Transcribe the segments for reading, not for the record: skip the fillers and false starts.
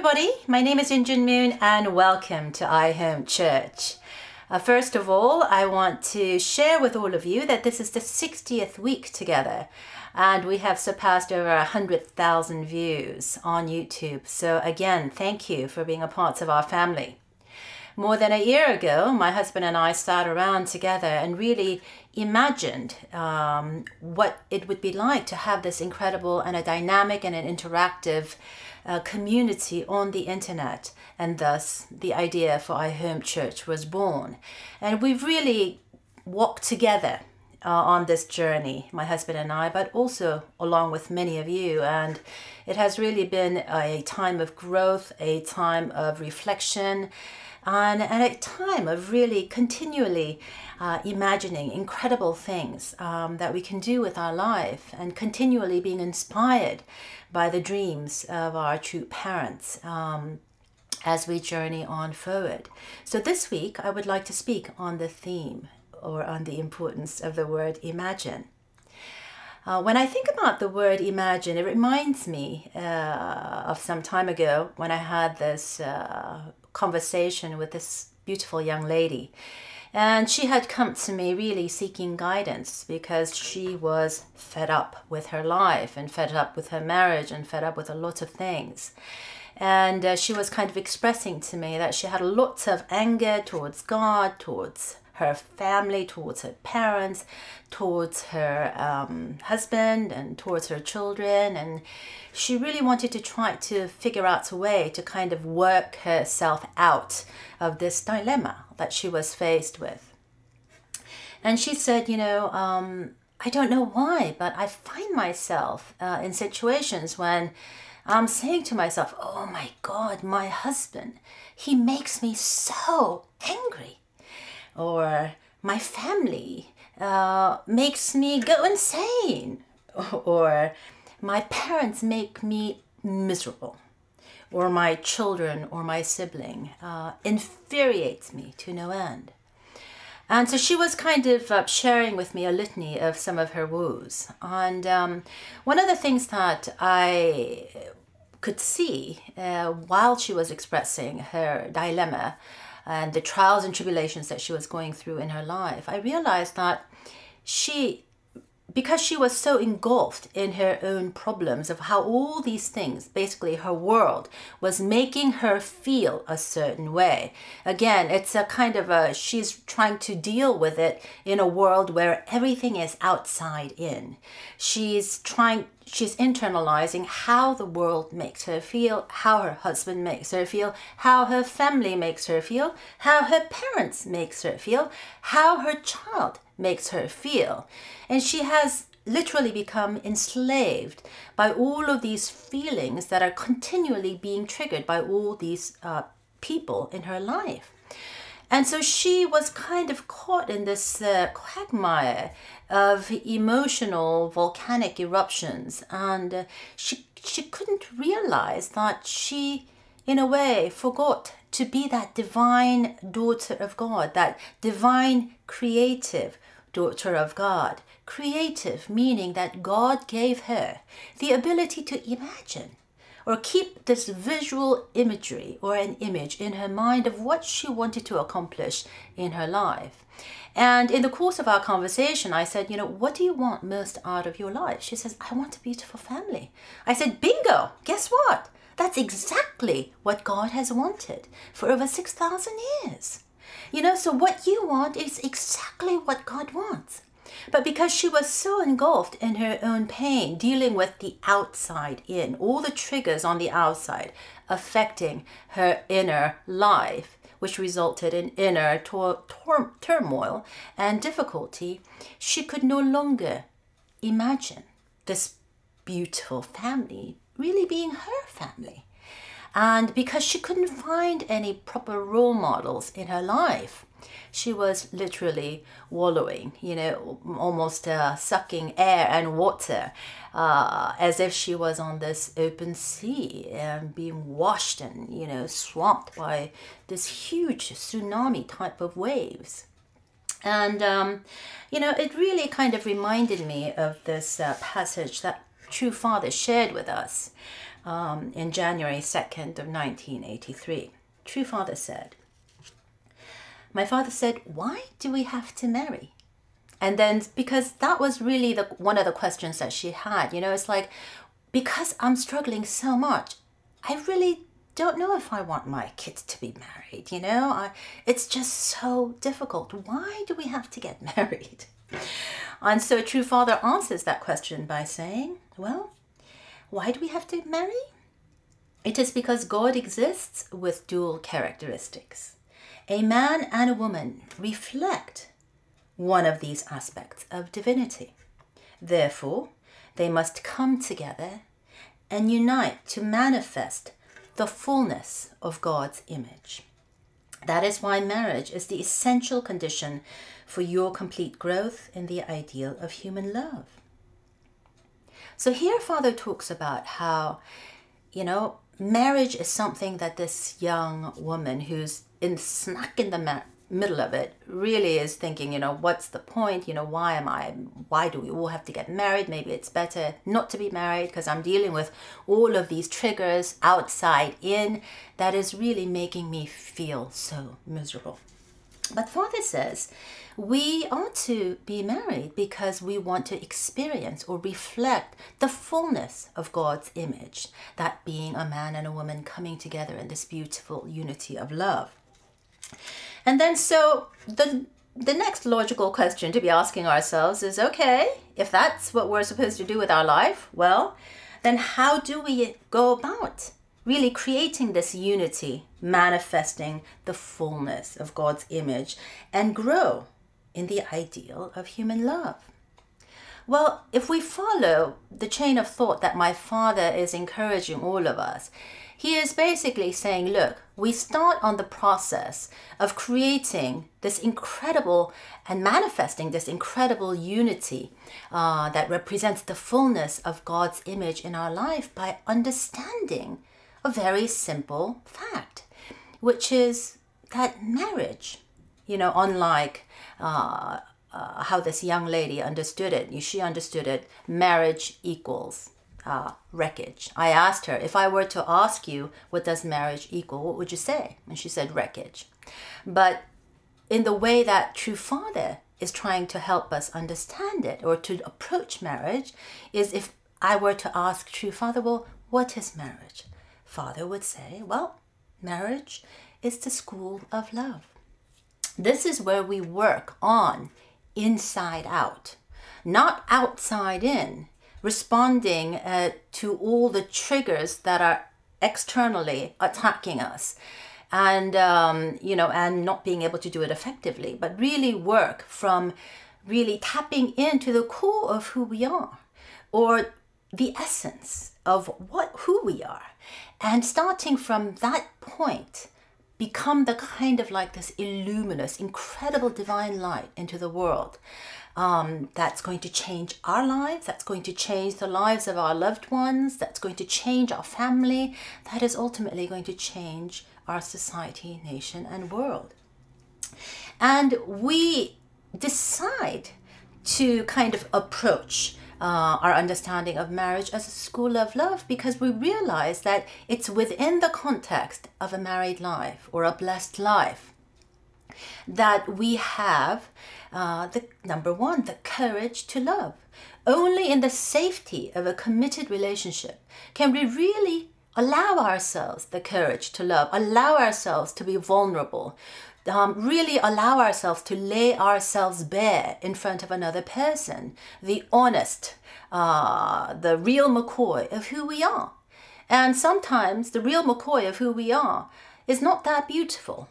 everybody, my name is Yun Jun Moon and welcome to iHome Church. First of all, I want to share with all of you that this is the 60th week together and we have surpassed over 100,000 views on YouTube. So again, thank you for being a part of our family. More than a year ago, my husband and I sat around together and really imagined what it would be like to have this incredible and a dynamic and an interactive community on the internet, and thus the idea for iHome Church was born. And we've really walked together on this journey, my husband and I, but also along with many of you, and it has really been a time of growth, a time of reflection, and a time of really continually imagining incredible things that we can do with our life, and continually being inspired by the dreams of our true parents as we journey on forward. So this week I would like to speak on the theme, or on the importance of the word imagine. When I think about the word imagine, it reminds me of some time ago when I had this conversation with this beautiful young lady. And she had come to me really seeking guidance because she was fed up with her life and fed up with her marriage and fed up with a lot of things. And she was kind of expressing to me that she had lots of anger towards God, towards her family, towards her parents, towards her husband, and towards her children. And she really wanted to try to figure out a way to kind of work herself out of this dilemma that she was faced with. And she said, you know, I don't know why, but I find myself in situations when I'm saying to myself, oh my God, my husband, he makes me so angry. Or my family makes me go insane. Or my parents make me miserable. Or my children or my sibling infuriates me to no end. And so she was kind of sharing with me a litany of some of her woes. And one of the things that I could see while she was expressing her dilemma and the trials and tribulations that she was going through in her life, I realized that because she was so engulfed in her own problems of how all these things, basically her world, was making her feel a certain way. Again, it's a kind of she's trying to deal with it in a world where everything is outside in. She's internalizing how the world makes her feel, how her husband makes her feel, how her family makes her feel, how her parents makes her feel, how her child makes her feel. And she has literally become enslaved by all of these feelings that are continually being triggered by all these people in her life. And so she was kind of caught in this quagmire of emotional volcanic eruptions, and she couldn't realize that she, in a way, forgot to be that divine daughter of God, that divine creative daughter of God. Creative meaning that God gave her the ability to imagine, or keep this visual imagery or an image in her mind of what she wanted to accomplish in her life. And in the course of our conversation, I said, you know, what do you want most out of your life? She says, I want a beautiful family. I said, bingo, guess what? That's exactly what God has wanted for over 6,000 years. You know, so what you want is exactly what God wants. But because she was so engulfed in her own pain, dealing with the outside in, all the triggers on the outside affecting her inner life, which resulted in inner turmoil and difficulty, she could no longer imagine this beautiful family really being her family. And because she couldn't find any proper role models in her life, she was literally wallowing, you know, almost sucking air and water, as if she was on this open sea and being washed and, you know, swamped by this huge tsunami type of waves. And, you know, it really kind of reminded me of this passage that True Father shared with us in January 2nd of 1983. True Father said, my father said, why do we have to marry? And then, because that was really one of the questions that she had, it's like, because I'm struggling so much, I really don't know if I want my kids to be married, it's just so difficult. Why do we have to get married? And so True Father answers that question by saying, well, why do we have to marry? It is because God exists with dual characteristics. A man and a woman reflect one of these aspects of divinity. Therefore, they must come together and unite to manifest the fullness of God's image. That is why marriage is the essential condition for your complete growth in the ideal of human love. So here Father talks about how, marriage is something that this young woman who's smack in the middle of it really is thinking, what's the point? Why do we all have to get married? Maybe it's better not to be married because I'm dealing with all of these triggers outside in that is really making me feel so miserable. But Father says we ought to be married because we want to experience or reflect the fullness of God's image, that being a man and a woman coming together in this beautiful unity of love. And then so the next logical question to be asking ourselves is, okay, if that's what we're supposed to do with our life, well, then how do we go about really creating this unity, manifesting the fullness of God's image and grow in the ideal of human love? Well, if we follow the chain of thought that my father is encouraging all of us, he is basically saying, look, we start on the process of creating this incredible and manifesting this incredible unity that represents the fullness of God's image in our life by understanding a very simple fact, which is that marriage, unlike how this young lady understood it, she understood it, marriage equals wreckage. I asked her, if I were to ask you, what does marriage equal? What would you say? And she said wreckage. But in the way that True Father is trying to help us understand it or to approach marriage is if I were to ask True Father, well, what is marriage? Father would say, well, marriage is the school of love. This is where we work on inside out, not outside in, responding to all the triggers that are externally attacking us and, and not being able to do it effectively, but really work from really tapping into the core of who we are or the essence of who we are. And starting from that point, become the kind of like this illuminous, incredible divine light into the world. That's going to change our lives, that's going to change the lives of our loved ones, that's going to change our family, that is ultimately going to change our society, nation, and world. And we decide to kind of approach our understanding of marriage as a school of love because we realize that it's within the context of a married life or a blessed life that we have number one, the courage to love. Only in the safety of a committed relationship can we really allow ourselves the courage to love, allow ourselves to be vulnerable, really allow ourselves to lay ourselves bare in front of another person, the honest, the real McCoy of who we are. And sometimes the real McCoy of who we are is not that beautiful.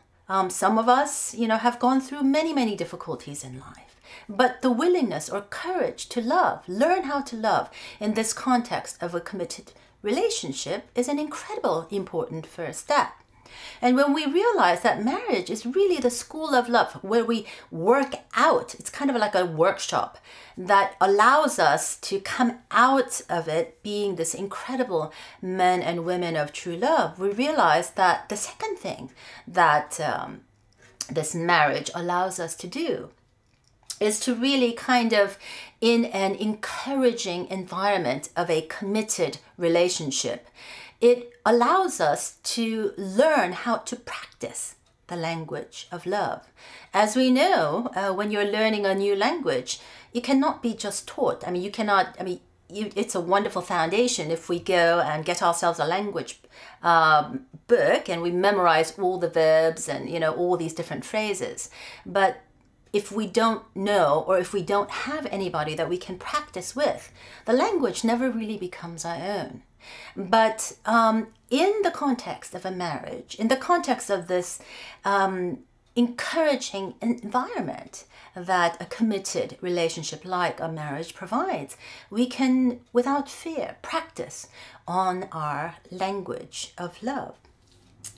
Some of us, have gone through many, many difficulties in life. But the willingness or courage to love, learn how to love in this context of a committed relationship is an incredible important first step. And when we realize that marriage is really the school of love where we work out, it's kind of like a workshop that allows us to come out of it being this incredible men and women of true love, we realize that the second thing that this marriage allows us to do is to really kind of, in an encouraging environment of a committed relationship, it allows us to learn how to practice the language of love. As we know, when you're learning a new language, it cannot be just taught. I mean, you cannot, it's a wonderful foundation if we go and get ourselves a language book and we memorize all the verbs and, all these different phrases. But if we don't know, or if we don't have anybody that we can practice with, the language never really becomes our own. But in the context of a marriage, in the context of this encouraging environment that a committed relationship like a marriage provides, we can, without fear, practice on our language of love.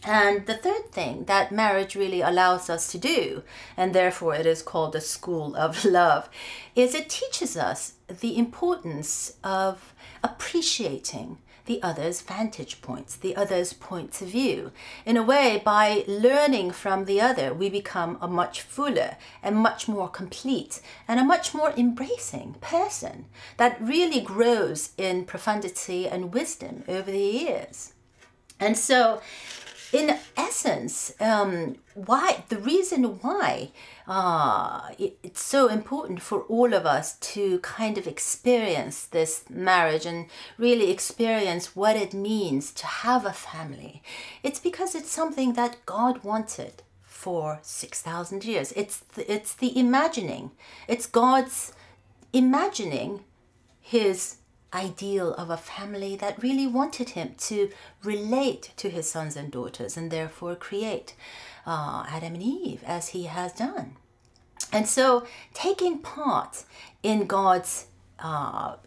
And the third thing that marriage really allows us to do, and therefore it is called the school of love, is it teaches us the importance of appreciating the other's vantage points, the other's points of view. In a way, by learning from the other, we become a much fuller and much more complete and a much more embracing person that really grows in profundity and wisdom over the years. And so, in essence, the reason why it's so important for all of us to kind of experience this marriage and really experience what it means to have a family, it's because it's something that God wanted for 6,000 years. It's the imagining. It's God's imagining his ideal of a family that really wanted him to relate to his sons and daughters and therefore create Adam and Eve as he has done. And so taking part in God's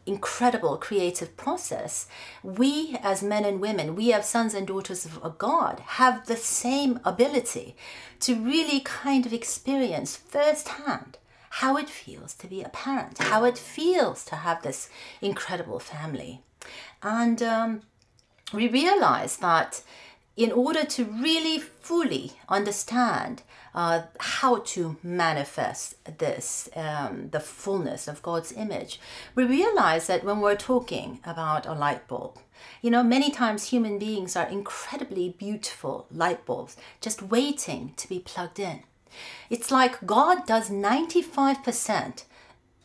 incredible creative process, we as men and women, we as sons and daughters of God, have the same ability to really kind of experience firsthand how it feels to be a parent, how it feels to have this incredible family. And we realize that in order to really fully understand how to manifest this, the fullness of God's image, we realize that when we're talking about a light bulb, many times human beings are incredibly beautiful light bulbs just waiting to be plugged in. It's like God does 95%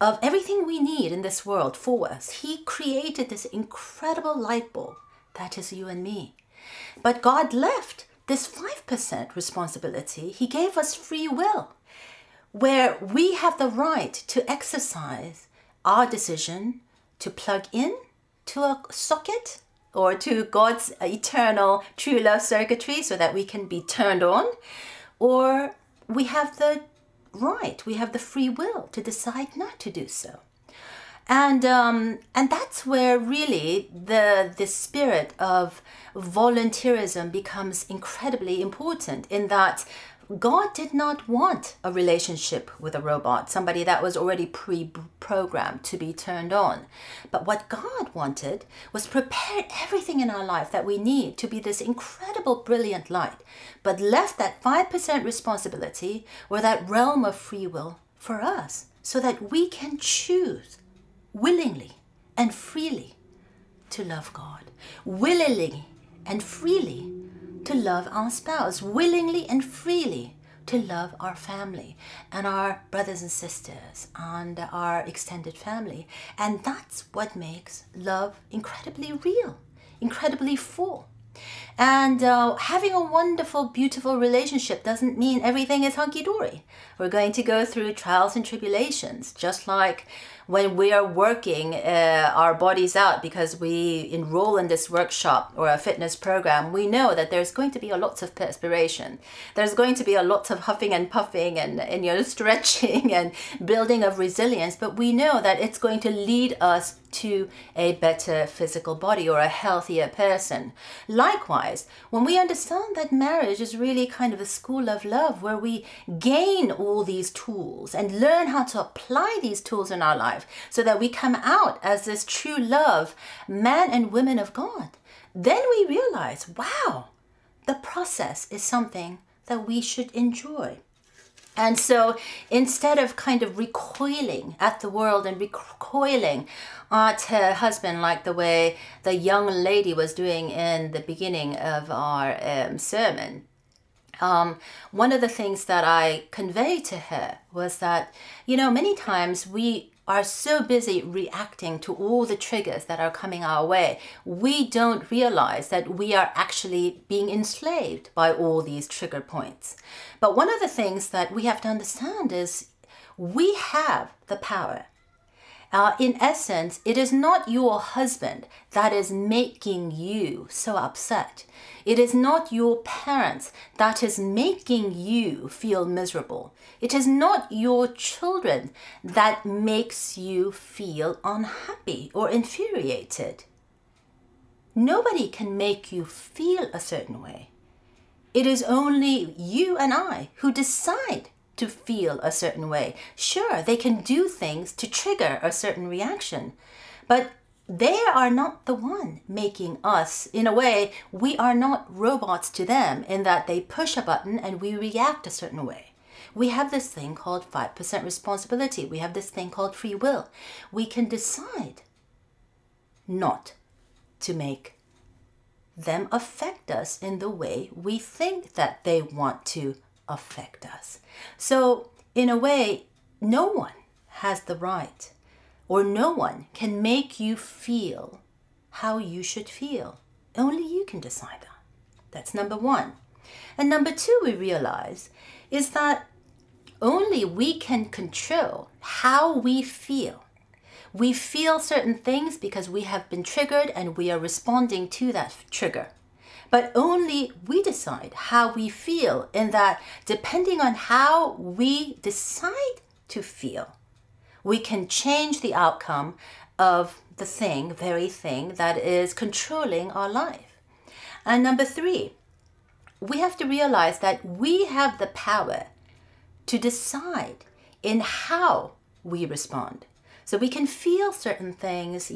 of everything we need in this world for us. He created this incredible light bulb that is you and me. But God left this 5% responsibility. He gave us free will, where we have the right to exercise our decision to plug in to a socket or to God's eternal true love circuitry so that we can be turned on, or we have the right, we have the free will to decide not to do so. And that's where really the spirit of volunteerism becomes incredibly important, in that God did not want a relationship with a robot, somebody that was already pre-programmed to be turned on. But what God wanted was prepare everything in our life that we need to be this incredible, brilliant light, but left that 5% responsibility, or that realm of free will, for us, so that we can choose willingly and freely to love God, willingly and freely to love our spouse, willingly and freely to love our family and our brothers and sisters and our extended family. And that's what makes love incredibly real, incredibly full. And having a wonderful, beautiful relationship doesn't mean everything is hunky-dory. We're going to go through trials and tribulations, just like when we are working our bodies out because we enroll in this workshop or a fitness program. We know that there's going to be a lot of perspiration. There's going to be a lot of huffing and puffing and stretching and building of resilience. But we know that it's going to lead us to a better physical body or a healthier person. Likewise, when we understand that marriage is really kind of a school of love where we gain all these tools and learn how to apply these tools in our life so that we come out as this true love, man and women of God, then we realize, wow, the process is something that we should enjoy. And so instead of kind of recoiling at the world and recoiling at her husband, like the way the young lady was doing in the beginning of our sermon, one of the things that I conveyed to her was that, many times we are so busy reacting to all the triggers that are coming our way, we don't realize that we are actually being enslaved by all these trigger points. But one of the things that we have to understand is we have the power. In essence, it is not your husband that is making you so upset. It is not your parents that is making you feel miserable. It is not your children that makes you feel unhappy or infuriated. Nobody can make you feel a certain way. It is only you and I who decide to feel a certain way. Sure, they can do things to trigger a certain reaction, but they are not the one making us. In a way, we are not robots to them in that they push a button and we react a certain way. We have this thing called 5% responsibility. We have this thing called free will. We can decide not to make them affect us in the way we think that they want to affect us. So in a way, no one has the right, or no one can make you feel how you should feel. Only you can decide that. That's number one. And number two, we realize is that only we can control how we feel. We feel certain things because we have been triggered and we are responding to that trigger. But only we decide how we feel, in that depending on how we decide to feel, we can change the outcome of the very thing that is controlling our life. And number three, we have to realize that we have the power to decide in how we respond. So we can feel certain things,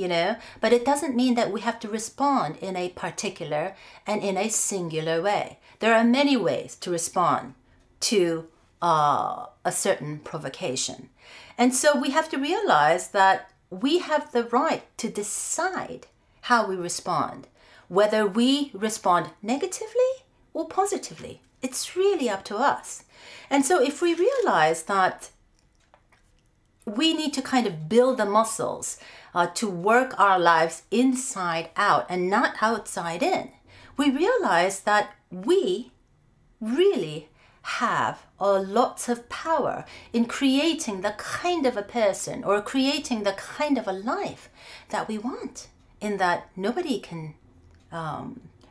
but it doesn't mean that we have to respond in a particular and in a singular way. There are many ways to respond to a certain provocation. And so we have to realize that we have the right to decide how we respond, whether we respond negatively or positively. It's really up to us. And so if we realize that we need to kind of build the muscles to work our lives inside out and not outside in, we realize that we really have lots of power in creating the kind of a person or creating the kind of a life that we want, in that nobody can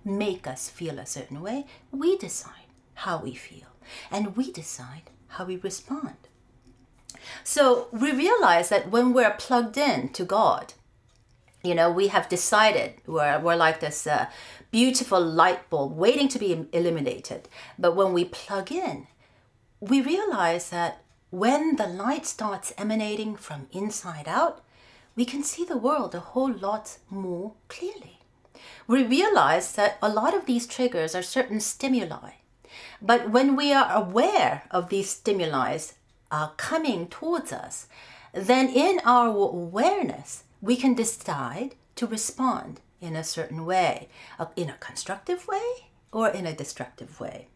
make us feel a certain way. We decide how we feel and we decide how we respond. So we realize that when we're plugged in to God, we have decided we're like this beautiful light bulb waiting to be illuminated. But when we plug in, we realize that when the light starts emanating from inside out, we can see the world a whole lot more clearly. We realize that a lot of these triggers are certain stimuli. But when we are aware of these stimuli coming towards us, then in our awareness, we can decide to respond in a certain way, in a constructive way or in a destructive way.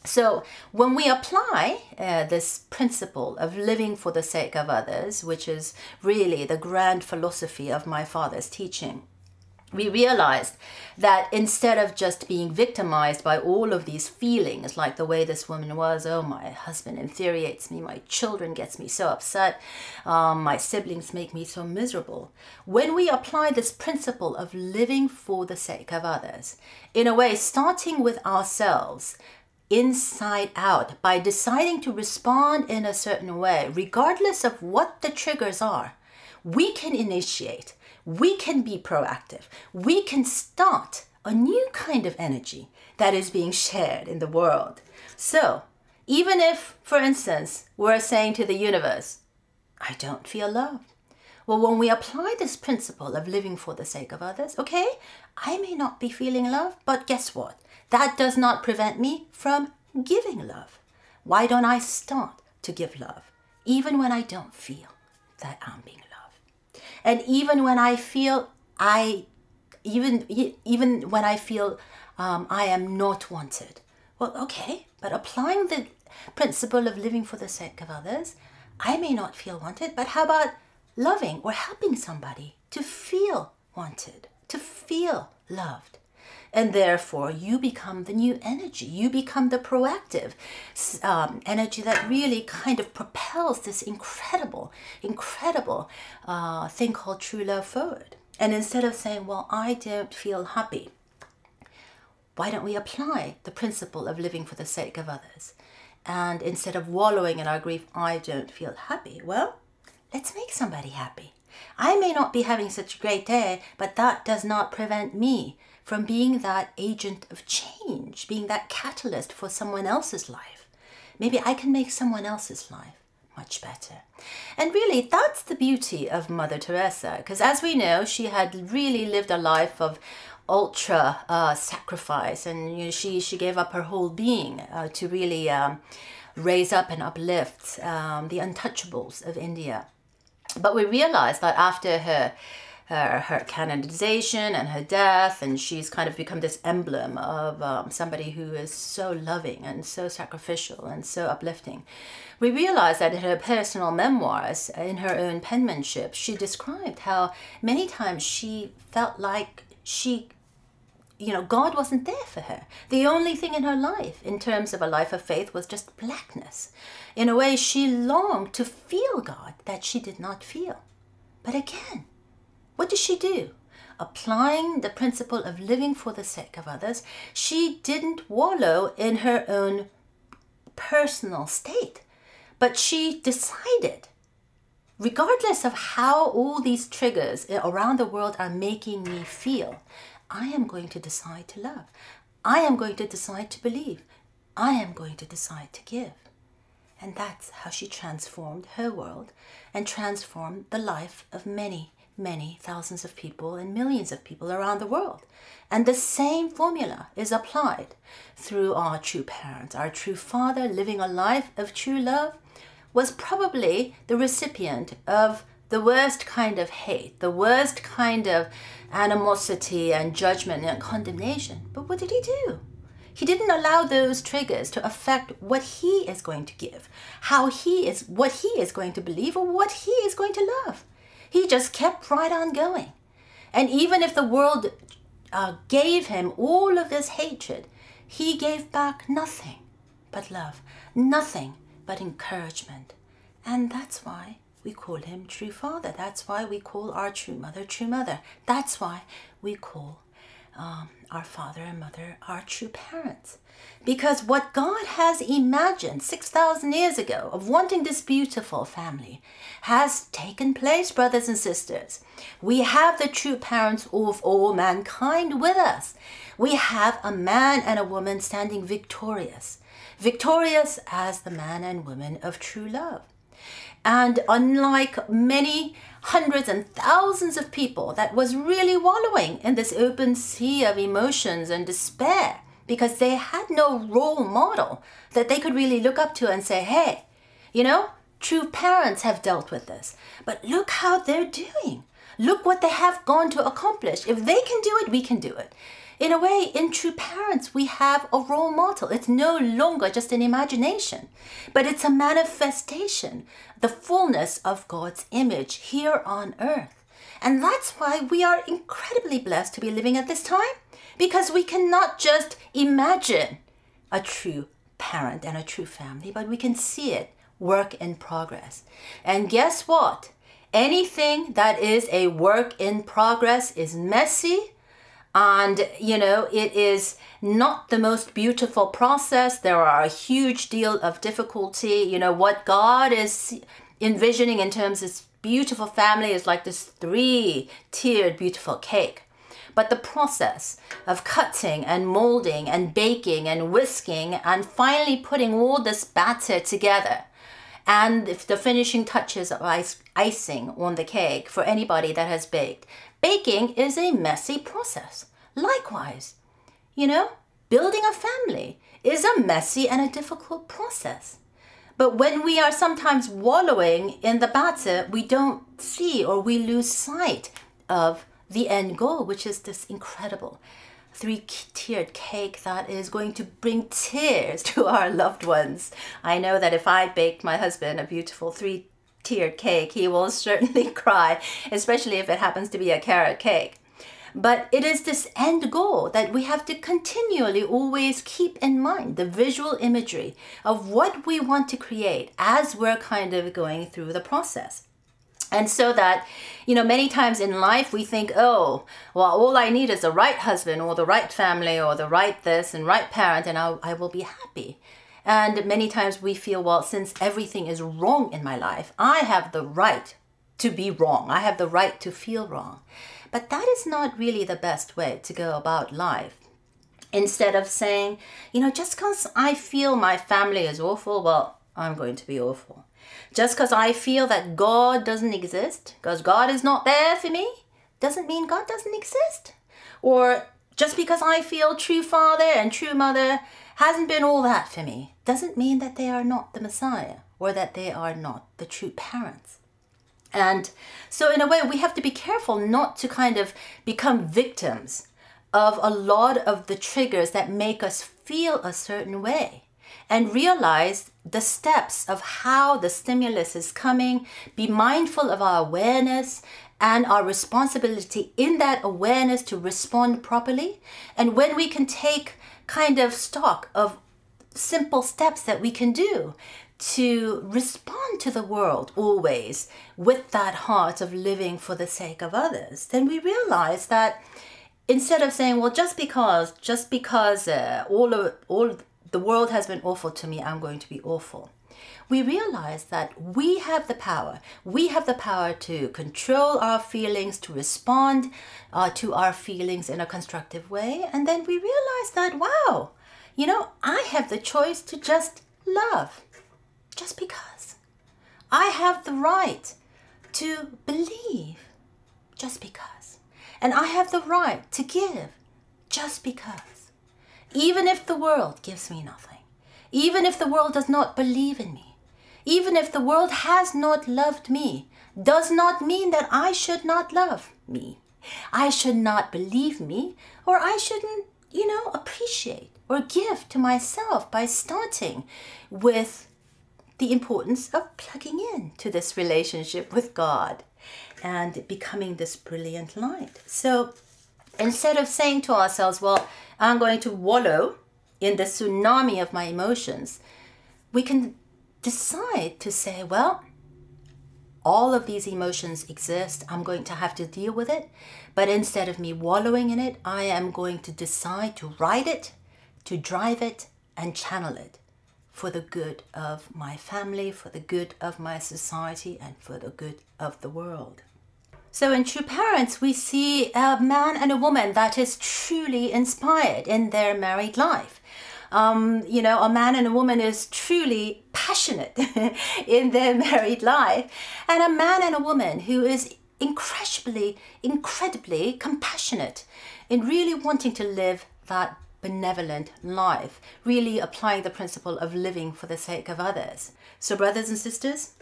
So when we apply this principle of living for the sake of others, which is really the grand philosophy of my father's teaching, we realized that instead of just being victimized by all of these feelings, like the way this woman was, oh, my husband infuriates me, my children gets me so upset, my siblings make me so miserable. When we apply this principle of living for the sake of others, in a way, starting with ourselves, inside out, by deciding to respond in a certain way, regardless of what the triggers are, we can initiate. We can be proactive. We can start a new kind of energy that is being shared in the world. So even if, for instance, we're saying to the universe, I don't feel loved. Well, when we apply this principle of living for the sake of others, okay, I may not be feeling love, but guess what? That does not prevent me from giving love. Why don't I start to give love, even when I don't feel that I'm being loved? And even when I feel even when I feel I am not wanted. Well, okay, but applying the principle of living for the sake of others, I may not feel wanted, but how about loving or helping somebody to feel wanted, to feel loved? And therefore, you become the new energy. You become the proactive energy that really kind of propels this incredible thing called true love forward. And instead of saying, well, I don't feel happy, why don't we apply the principle of living for the sake of others? And instead of wallowing in our grief, I don't feel happy. Well, let's make somebody happy. I may not be having such a great day, but that does not prevent me from being that agent of change, being that catalyst for someone else's life. Maybe I can make someone else's life much better. And really, that's the beauty of Mother Teresa, because as we know, she had really lived a life of ultra sacrifice, and she gave up her whole being to really raise up and uplift the untouchables of India. But we realized that after her canonization and her death, and she's kind of become this emblem of somebody who is so loving and so sacrificial and so uplifting. We realized that in her personal memoirs, in her own penmanship, she described how many times she felt like God wasn't there for her. The only thing in her life, in terms of a life of faith, was just blackness. In a way, she longed to feel God that she did not feel. But again, what did she do? Applying the principle of living for the sake of others, she didn't wallow in her own personal state, but she decided, regardless of how all these triggers around the world are making me feel, I am going to decide to love. I am going to decide to believe. I am going to decide to give. And that's how she transformed her world and transformed the life of many, many thousands of people and millions of people around the world. And the same formula is applied through our true parents. Our true father, living a life of true love, was probably the recipient of the worst kind of hate, the worst kind of animosity and judgment and condemnation. But what did he do? He didn't allow those triggers to affect what he is going to give, what he is going to believe, or what he is going to love. He just kept right on going. And even if the world gave him all of this hatred, he gave back nothing but love, nothing but encouragement. And that's why we call him True Father. That's why we call our True Mother True Mother. That's why we call our father and mother our true parents. Because what God has imagined 6,000 years ago of wanting this beautiful family has taken place, brothers and sisters. We have the true parents of all mankind with us. We have a man and a woman standing victorious as the man and woman of true love. And unlike many hundreds and thousands of people that was really wallowing in this open sea of emotions and despair because they had no role model that they could really look up to and say, hey, true parents have dealt with this, but look how they're doing. Look what they have gone to accomplish. If they can do it, we can do it. In a way, in true parents, we have a role model. It's no longer just an imagination, but it's a manifestation, the fullness of God's image here on earth. And that's why we are incredibly blessed to be living at this time, because we cannot just imagine a true parent and a true family, but we can see it work in progress. And guess what? Anything that is a work in progress is messy. And, it is not the most beautiful process. There are a huge deal of difficulty. What God is envisioning in terms of this beautiful family is like this 3-tiered beautiful cake. But the process of cutting and molding and baking and whisking and finally putting all this batter together, and if the finishing touches of icing on the cake for anybody that has baked. Baking is a messy process. Likewise, building a family is a messy and a difficult process. But when we are sometimes wallowing in the batter, we don't see or we lose sight of the end goal, which is this incredible three-tiered cake that is going to bring tears to our loved ones. I know that if I baked my husband a beautiful three-tiered cake, he will certainly cry, especially if it happens to be a carrot cake. But it is this end goal that we have to continually always keep in mind, the visual imagery of what we want to create as we're kind of going through the process. And so that, many times in life we think, oh, well, all I need is the right husband or the right family or the right this and right parent, and I will be happy. And many times we feel, well, since everything is wrong in my life, I have the right to be wrong. I have the right to feel wrong. But that is not really the best way to go about life. Instead of saying, just because I feel my family is awful, well, I'm going to be awful. Just because I feel that God doesn't exist, because God is not there for me, doesn't mean God doesn't exist. Or just because I feel true father and true mother hasn't been all that for me, doesn't mean that they are not the Messiah or that they are not the true parents. And so in a way, we have to be careful not to kind of become victims of a lot of the triggers that make us feel a certain way, and realize the steps of how the stimulus is coming, be mindful of our awareness and our responsibility in that awareness to respond properly. And when we can take kind of stock of simple steps that we can do to respond to the world always with that heart of living for the sake of others, then we realize that instead of saying, well, just because all the world has been awful to me, I'm going to be awful. We realize that we have the power. We have the power to control our feelings, to respond to our feelings in a constructive way. And then we realize that, wow, I have the choice to just love. Just because. I have the right to believe just because. And I have the right to give just because. Even if the world gives me nothing. Even if the world does not believe in me. Even if the world has not loved me, does not mean that I should not love me. I should not believe me, or I shouldn't, appreciate or give to myself by starting with the importance of plugging in to this relationship with God and becoming this brilliant light. So instead of saying to ourselves, well, I'm going to wallow in the tsunami of my emotions, we can decide to say, well, all of these emotions exist. I'm going to have to deal with it. But instead of me wallowing in it, I am going to decide to ride it, to drive it, and channel it for the good of my family, for the good of my society, and for the good of the world. So in True Parents, we see a man and a woman that is truly inspired in their married life. A man and a woman is truly passionate in their married life. And a man and a woman who is incredibly compassionate in really wanting to live that benevolent life, really applying the principle of living for the sake of others. So brothers and sisters,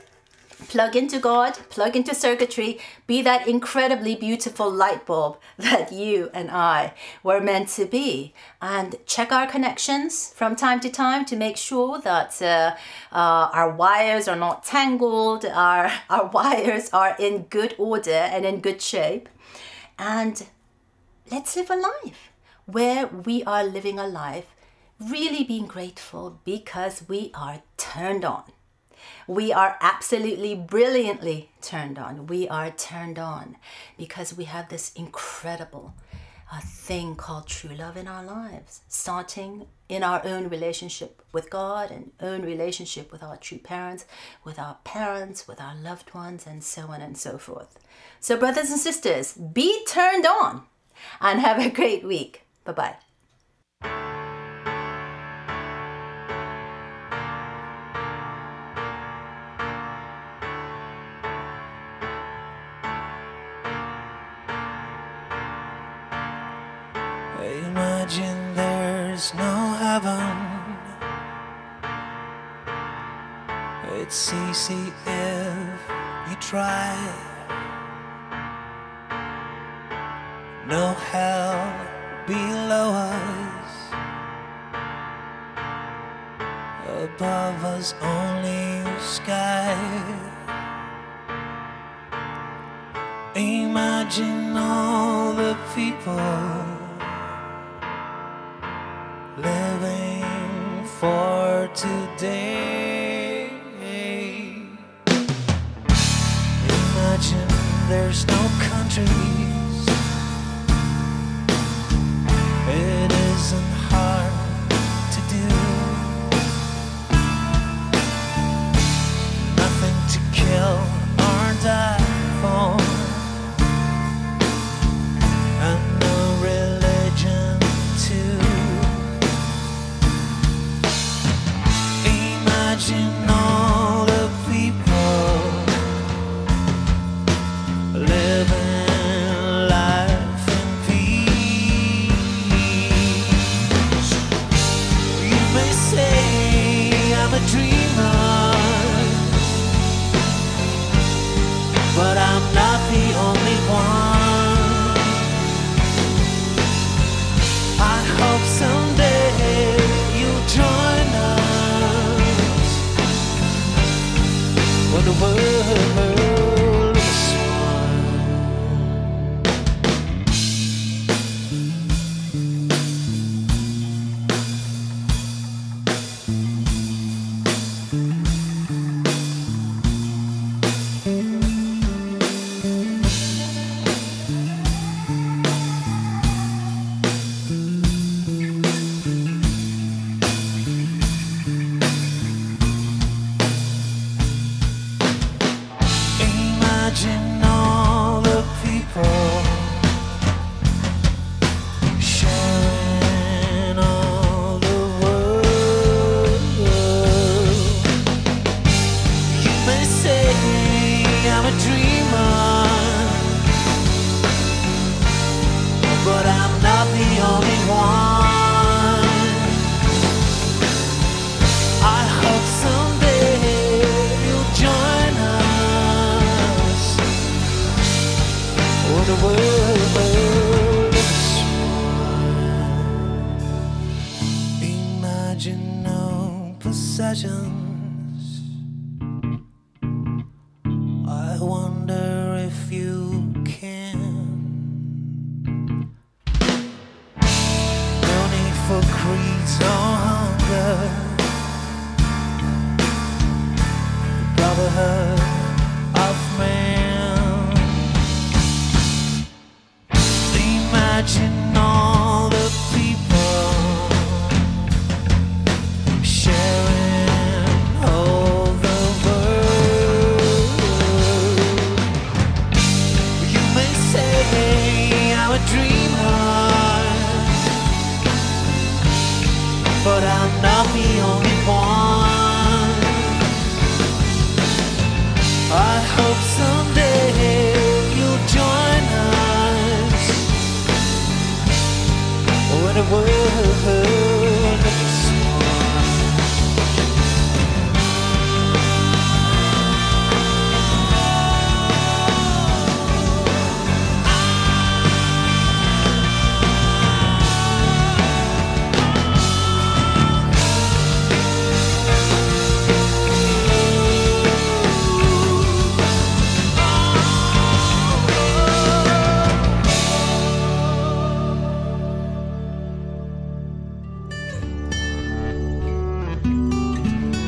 plug into God, plug into circuitry, be that incredibly beautiful light bulb that you and I were meant to be. And check our connections from time to time to make sure that our wires are not tangled, our wires are in good order and in good shape. And let's live a life where we are living a life really being grateful because we are turned on. We are absolutely brilliantly turned on. We are turned on because we have this incredible thing called true love in our lives, starting in our own relationship with God and own relationship with our true parents, with our loved ones, and so on and so forth. So brothers and sisters, be turned on and have a great week. Bye-bye. Imagine there's there's no heaven. It's easy if you try. No hell below us, above us only sky. Imagine all the people living for today. Imagine there's no countries. It isn't hard to do. Nothing to kill or die for, and no religion too. Imagine all the people living life in peace. You may say I'm a dreamer, but I'm not the only one. I hope someday you'll join us when the world is one. Imagine all the people sharing all the world. You may say I'm a dreamer, but I'm not the only one. I hope someday you'll join us when the world is one. Imagine no possessions. I wonder if you can. No need for creeds or hunger. Brotherhood of man. Imagine all the people sharing all the world. You may say I'm a dreamer, but I'm not the only one. I hope someday you'll join us when the world is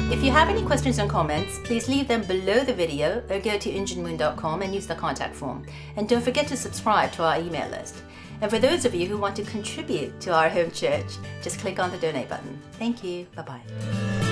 If you have any questions and comments, please leave them below the video or go to InjinMoon.com and use the contact form. And don't forget to subscribe to our email list. And for those of you who want to contribute to our home church, just click on the donate button. Thank you. Bye-bye.